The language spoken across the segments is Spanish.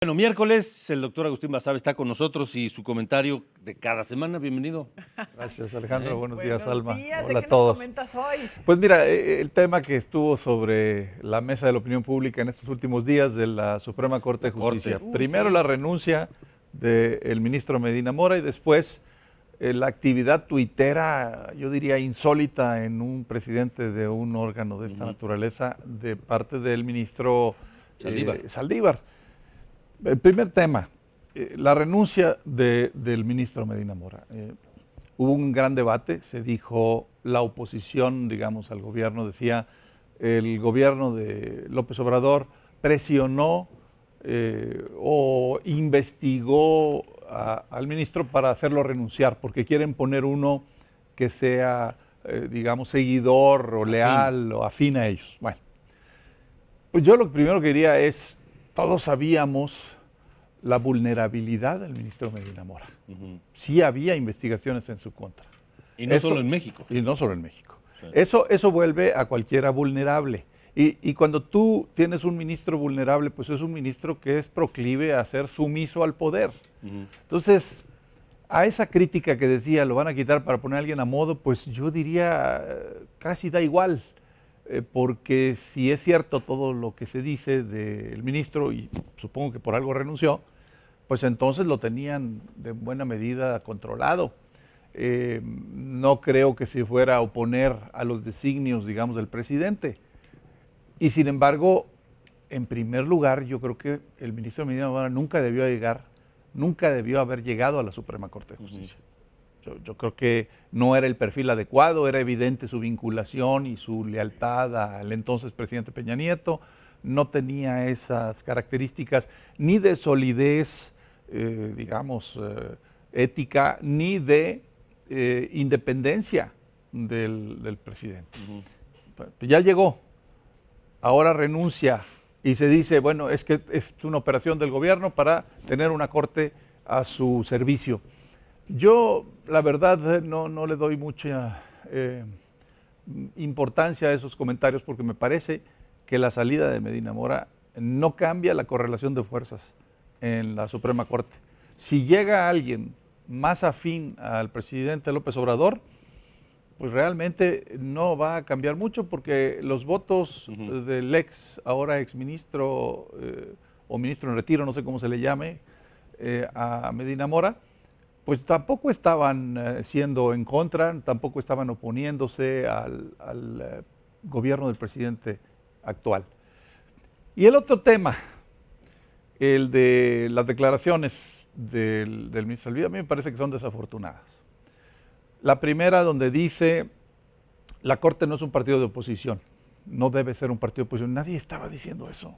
Bueno, miércoles, el doctor Agustín Basabe está con nosotros y su comentario de cada semana. Bienvenido. Gracias, Alejandro. Buenos días, Buenos Alma. días, ¿de Hola a qué nos todos. comentas hoy? Pues mira, el tema que estuvo sobre la mesa de la opinión pública en estos últimos días de la Suprema Corte de Justicia. Primero sí. la renuncia del ministro Medina Mora y después la actividad tuitera, yo diría insólita en un presidente de un órgano de esta naturaleza de parte del ministro Saldívar. El primer tema, la renuncia del ministro Medina Mora. Hubo un gran debate, se dijo la oposición, digamos, al gobierno, decía el gobierno de López Obrador presionó o investigó al ministro para hacerlo renunciar, porque quieren poner uno que sea, digamos, seguidor o leal o afín a ellos. Bueno, pues yo lo primero que diría es, todos sabíamos la vulnerabilidad del ministro Medina Mora. Sí había investigaciones en su contra. Y no solo en México. Y no solo en México. Sí. Eso vuelve a cualquiera vulnerable. Y cuando tú tienes un ministro vulnerable, pues es un ministro que es proclive a ser sumiso al poder. Entonces, a esa crítica que decía, lo van a quitar para poner a alguien a modo, pues yo diría, casi da igual. Porque si es cierto todo lo que se dice del ministro, y supongo que por algo renunció, pues entonces lo tenían de buena medida controlado. No creo que se fuera a oponer a los designios, digamos, del presidente. Y sin embargo, en primer lugar, yo creo que el ministro Medina Mora nunca debió haber llegado a la Suprema Corte de Justicia. Yo creo que no era el perfil adecuado, era evidente su vinculación y su lealtad al entonces presidente Peña Nieto, no tenía esas características ni de solidez, digamos, ética, ni de independencia del presidente. Ya llegó, ahora renuncia y se dice, bueno, es que es una operación del gobierno para tener una corte a su servicio. Yo, la verdad, no le doy mucha importancia a esos comentarios porque me parece que la salida de Medina Mora no cambia la correlación de fuerzas en la Suprema Corte. Si llega alguien más afín al presidente López Obrador, pues realmente no va a cambiar mucho porque los votos del ahora exministro o ministro en retiro, no sé cómo se le llame, a Medina Mora, pues tampoco estaban siendo en contra, tampoco estaban oponiéndose al gobierno del presidente actual. Y el otro tema, el de las declaraciones del ministro Saldívar, a mí me parece que son desafortunadas. La primera donde dice, la Corte no es un partido de oposición, no debe ser un partido de oposición. Nadie estaba diciendo eso.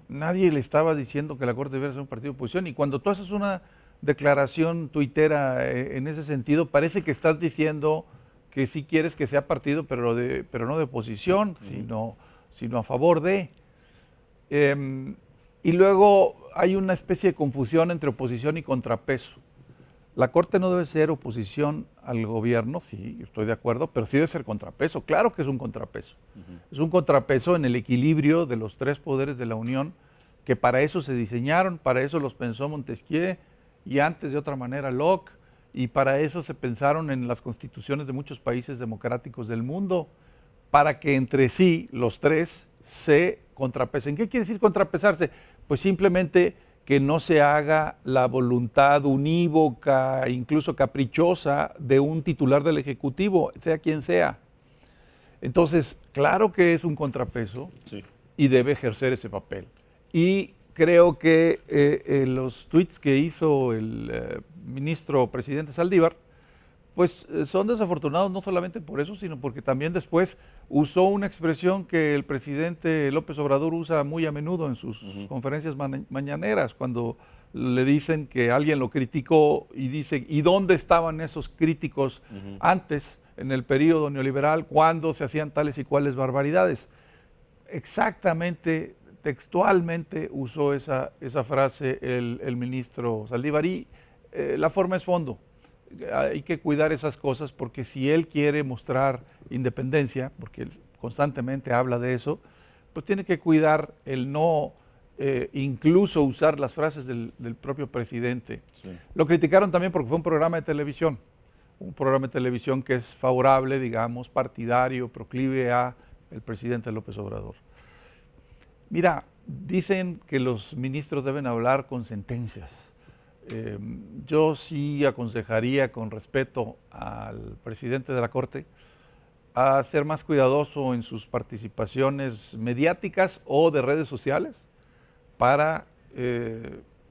Nadie le estaba diciendo que la Corte debe ser un partido de oposición. Y cuando tú haces una declaración tuitera en ese sentido, parece que estás diciendo que sí quieres que sea partido, pero no de oposición, sino a favor de. Y luego hay una especie de confusión entre oposición y contrapeso. La Corte no debe ser oposición al gobierno, sí, estoy de acuerdo, pero sí debe ser contrapeso. Claro que es un contrapeso. Es un contrapeso en el equilibrio de los tres poderes de la Unión, que para eso se diseñaron, para eso los pensó Montesquieu y antes de otra manera Locke, y para eso se pensaron en las constituciones de muchos países democráticos del mundo, para que entre sí los tres se contrapesen. ¿Qué quiere decir contrapesarse? Pues simplemente que no se haga la voluntad unívoca, incluso caprichosa, de un titular del Ejecutivo, sea quien sea. Entonces, claro que es un contrapeso y debe ejercer ese papel. Y creo que los tweets que hizo el ministro presidente Saldívar, pues son desafortunados no solamente por eso, sino porque también después usó una expresión que el presidente López Obrador usa muy a menudo en sus conferencias mañaneras, cuando le dicen que alguien lo criticó y dice, ¿y dónde estaban esos críticos antes, en el periodo neoliberal, cuando se hacían tales y cuales barbaridades? Exactamente, textualmente usó esa frase el ministro Saldívar y la forma es fondo. Hay que cuidar esas cosas porque si él quiere mostrar independencia, porque él constantemente habla de eso, pues tiene que cuidar el no incluso usar las frases del propio presidente. Sí. Lo criticaron también porque fue un programa de televisión que es favorable, digamos, partidario, proclive a el presidente López Obrador. Mira, dicen que los ministros deben hablar con sentencias. Yo sí aconsejaría, con respeto al presidente de la Corte, a ser más cuidadoso en sus participaciones mediáticas o de redes sociales para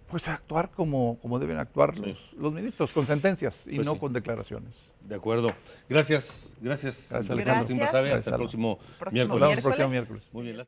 pues actuar como deben actuar los ministros, con sentencias y Pues no sí. con declaraciones. De acuerdo. Gracias, Gracias, Alejandro Alejandro. Agustín Basabe. Hasta el Gracias. próximo Próximo miércoles. Nos vemos el próximo miércoles. Muy bien.